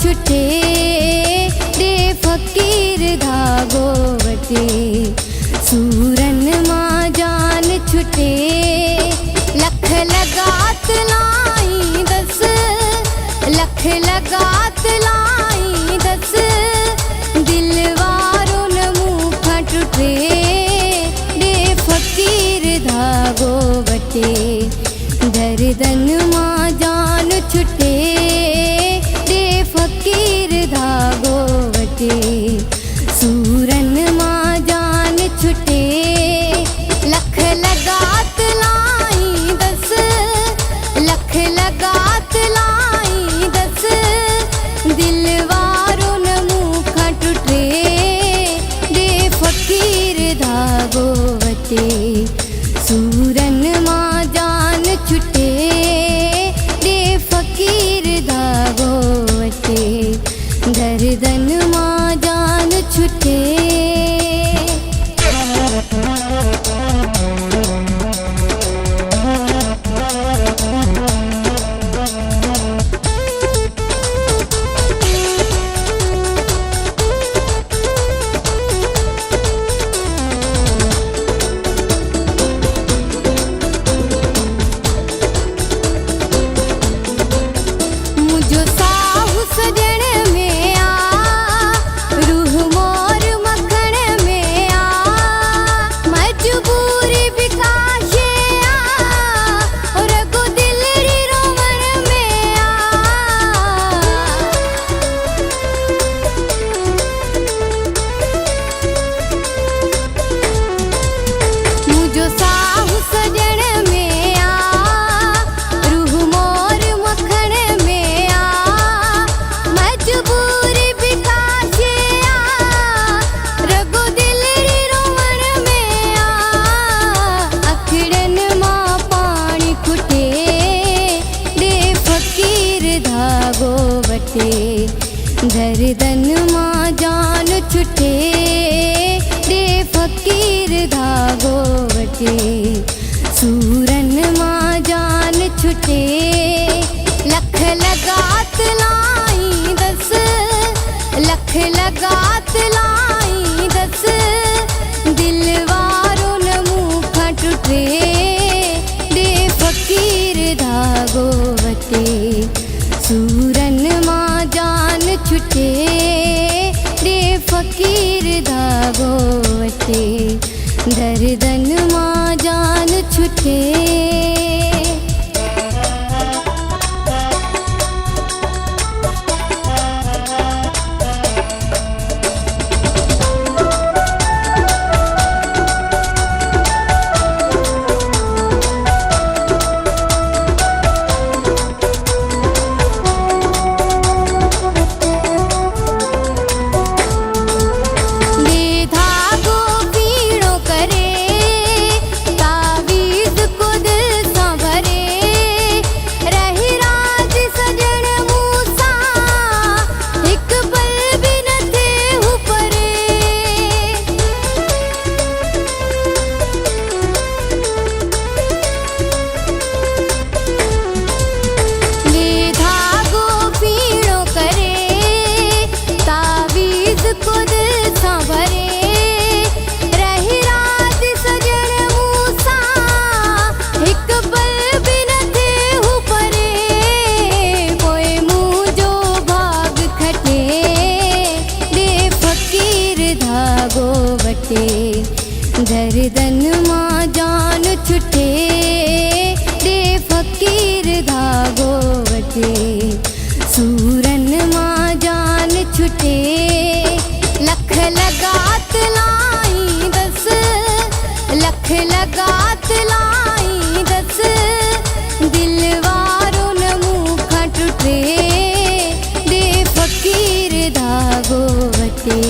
छुटे रे फकीर धागो वटे सूरन मां जान छुटे लख लगात लाई दस लख लगात लाई दस दिल वारो न मुखा टुटे रे फकीर धागो वटे दर्दन मां जान छुटे रे फकीर धागो वटे सूरन मां जान छुटे लख लगात लाई दस लख लगात लाई दस दिल वारो न मुखा टुटे रे फकीर धागो वटे सूरन मां जान छुटे रे फकीर धागो वटे दर्दन मां जान छुटे। मुझो साहु सजण में आ रूह मोर मखण में आ मजबूरी बिकाशे आ रगो दिलरी रोवण में आ मुझो साहु सजण में आ रूह मोर मखण में आ मजबूरी बिकाशे आ रगो दिलरी रोवण में आ अखड़न मां पानी खुटे रे फकीर धागो वटे दर्दन मां जान छुटे रे फकीर धागो वटे सूरन मां जान छुटे लख लगात लाई दस लख लगात लाई दस दिल वारो न मुखा टुटे रे फकीर धागो वटे सूरन मां जान छुटे रे फकीर धागो वटे दर्दन मां जान छुटे। ये धागो पीड़ो करे तावीज़ खुद संभरे रही राज सजण मूसा एक पल भी न थे ऊपरे ये धागो पीड़ो करे तावीज़ खुद संभरे रही राज सजण मूसा एक पल भी न थे ऊपरे कोई मुझो भाग खटे रे फकीर धागो वटे दर्दन मां जान छुटे रे फकीर धागो वटे सूरन मां जान छुटे लख लगात लाई दस लख लगात लाई दस दिल वारो न मुखा टुटे रे फकीर धागो वटे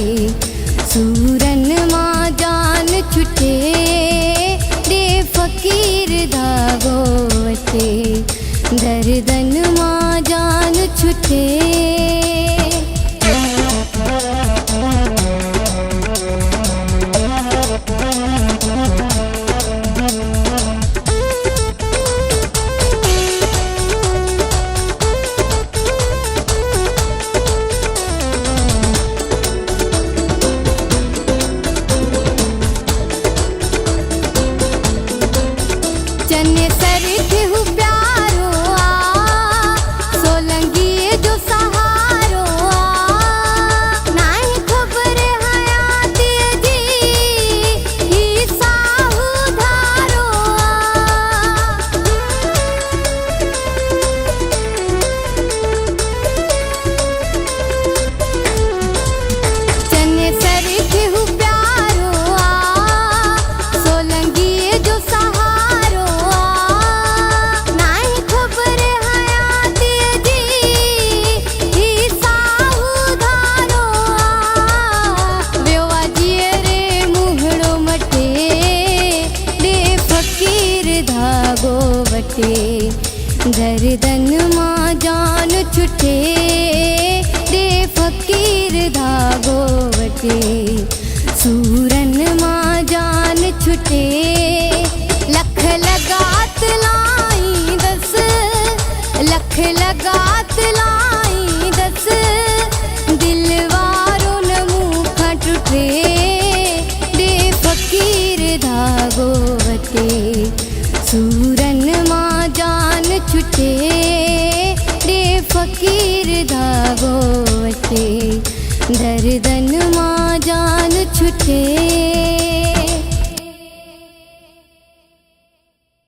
सूरन मां जान छुटे रे फकीर धागो वटे दर्दन मां जान वटे सूरन मां जान छुटे लख लगात लाई दस लख लगात लाई दस दिल वारो न मूंखां टुटे दे फ़कीर धागो वटे सूरन मां जान छुटे दे फ़कीर धागो वटे दर्दन मां जान छुटे।